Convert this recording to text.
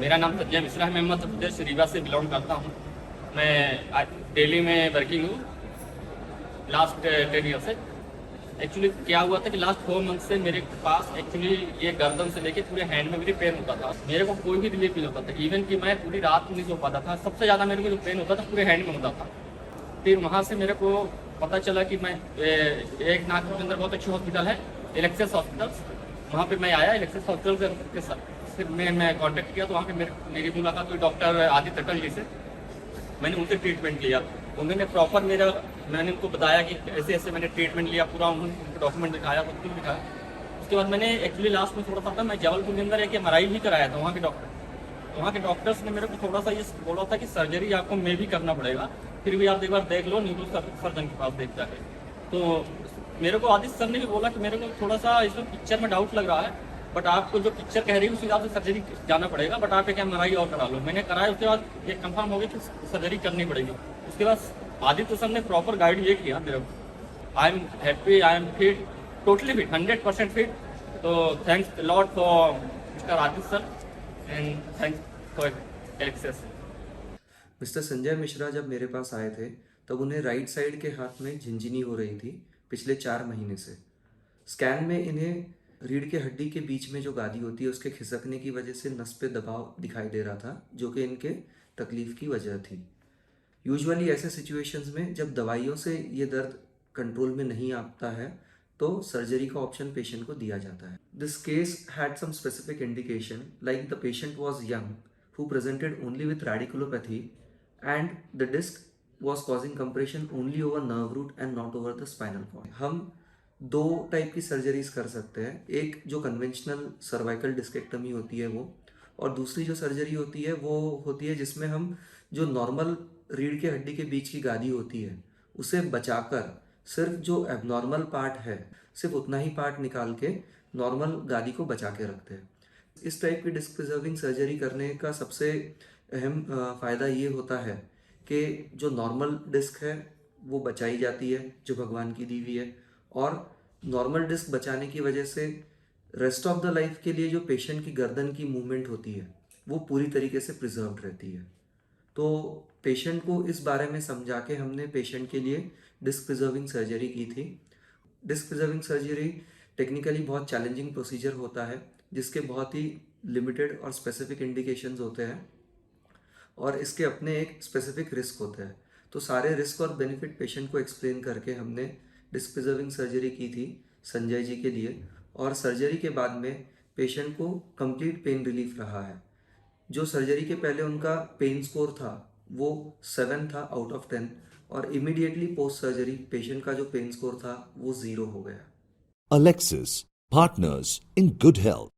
मेरा नाम संजय मिश्रा है। मैं मध्य प्रदेश रीवा से बिलोंग करता हूँ। मैं दिल्ली में वर्किंग हूँ लास्ट 10 ईयर से। एक्चुअली क्या हुआ था कि लास्ट 4 मंथ से मेरे पास एक्चुअली ये गर्दन से लेके पूरे हैंड में मेरी पेन होता था। मेरे को कोई भी रिलीफ नहीं होता था, इवन कि मैं पूरी रात नहीं सो पाता था। सबसे ज़्यादा मेरे को जो पेन होता था पूरे हैंड में होता था। फिर वहाँ से मेरे को पता चला कि मैं एक नागपुर के अंदर बहुत अच्छी हॉस्पिटल है, एलेक्सिस हॉस्पिटल। वहाँ पे मैं आया एलेक्सिस हॉस्पिटल के साथ। फिर मैं कांटेक्ट किया तो वहाँ पे मेरी मुलाकात हुई डॉक्टर आदित्य अटल जी से। मैंने उनसे ट्रीटमेंट लिया। उन्होंने प्रॉपर मैंने उनको बताया कि ऐसे ऐसे मैंने ट्रीटमेंट लिया, पूरा उन्होंने डॉक्यूमेंट दिखाया, सब कुछ दिखाया। उसके बाद मैंने एक्चुअली लास्ट में थोड़ा सा था, मैं जबलपुर के अंदर एक MRI भी कराया था। वहाँ के डॉक्टर्स ने मेरे को थोड़ा सा ये बोला था कि सर्जरी आपको में भी करना पड़ेगा, फिर भी आप एक बार देख लो न्यूरो सर्जन के पास देख जाके। तो मेरे को आदित्य सर ने भी बोला कि मेरे को थोड़ा सा इसमें पिक्चर में डाउट लग रहा है, बट आपको जो पिक्चर कह रही है उस हिसाब से सर्जरी जाना पड़ेगा, बट आप एक MRI और करा लो। मैंने कराया, उसके बाद ये कंफर्म हो गया कि सर्जरी करनी पड़ेगी। उसके बाद आदित्य सर ने प्रॉपर गाइड ये किया मेरे को। I am happy, I am fit, totally fit, 100% fit. तो thanks lot for mister Aditya sir and thanks for Alexis. Mister Sanjay Mishra जब मेरे पास आए थे तब उन्हें राइट साइड के हाथ में झिंझिनी हो रही थी पिछले 4 महीने से। स्कैन में इन्हें रीढ़ के हड्डी के बीच में जो गादी होती है उसके खिसकने की वजह से नस पे दबाव दिखाई दे रहा था, जो कि इनके तकलीफ की वजह थी। यूजुअली ऐसे सिचुएशंस में जब दवाइयों से ये दर्द कंट्रोल में नहीं आता है तो सर्जरी का ऑप्शन पेशेंट को दिया जाता है। This case had some specific indication like the patient was young who presented only with radiculopathy and the disc was causing compression only over nerve root and not over the spinal cord. हम 2 type की surgeries कर सकते हैं, एक जो conventional cervical डिस्केक्टमी होती है वो, और दूसरी जो सर्जरी होती है वो होती है जिसमें हम जो नॉर्मल रीढ़ के हड्डी के बीच की गादी होती है उसे बचाकर सिर्फ जो एबनॉर्मल पार्ट है सिर्फ उतना ही पार्ट निकाल के नॉर्मल गादी को बचा के रखते हैं। इस टाइप की डिस्क प्रिजर्विंग सर्जरी करने का सबसे अहम फ़ायदा ये होता है कि जो नॉर्मल डिस्क है वो बचाई जाती है जो भगवान की दी हुई है, और नॉर्मल डिस्क बचाने की वजह से रेस्ट ऑफ द लाइफ के लिए जो पेशेंट की गर्दन की मूवमेंट होती है वो पूरी तरीके से प्रिजर्व्ड रहती है। तो पेशेंट को इस बारे में समझा के हमने पेशेंट के लिए डिस्क प्रिजर्विंग सर्जरी की थी। डिस्क प्रिजर्विंग सर्जरी टेक्निकली बहुत चैलेंजिंग प्रोसीजर होता है जिसके बहुत ही लिमिटेड और स्पेसिफिक इंडिकेशंस होते हैं, और इसके अपने एक स्पेसिफिक रिस्क होते हैं। तो सारे रिस्क और बेनिफिट पेशेंट को एक्सप्लेन करके हमने डिस्क प्रिजर्विंग सर्जरी की थी संजय जी के लिए, और सर्जरी के बाद में पेशेंट को कंप्लीट पेन रिलीफ रहा है। जो सर्जरी के पहले उनका पेन स्कोर था वो 7 था आउट ऑफ 10, और इमीडिएटली पोस्ट सर्जरी पेशेंट का जो पेन स्कोर था वो 0 हो गया। Alexis, partners in good health.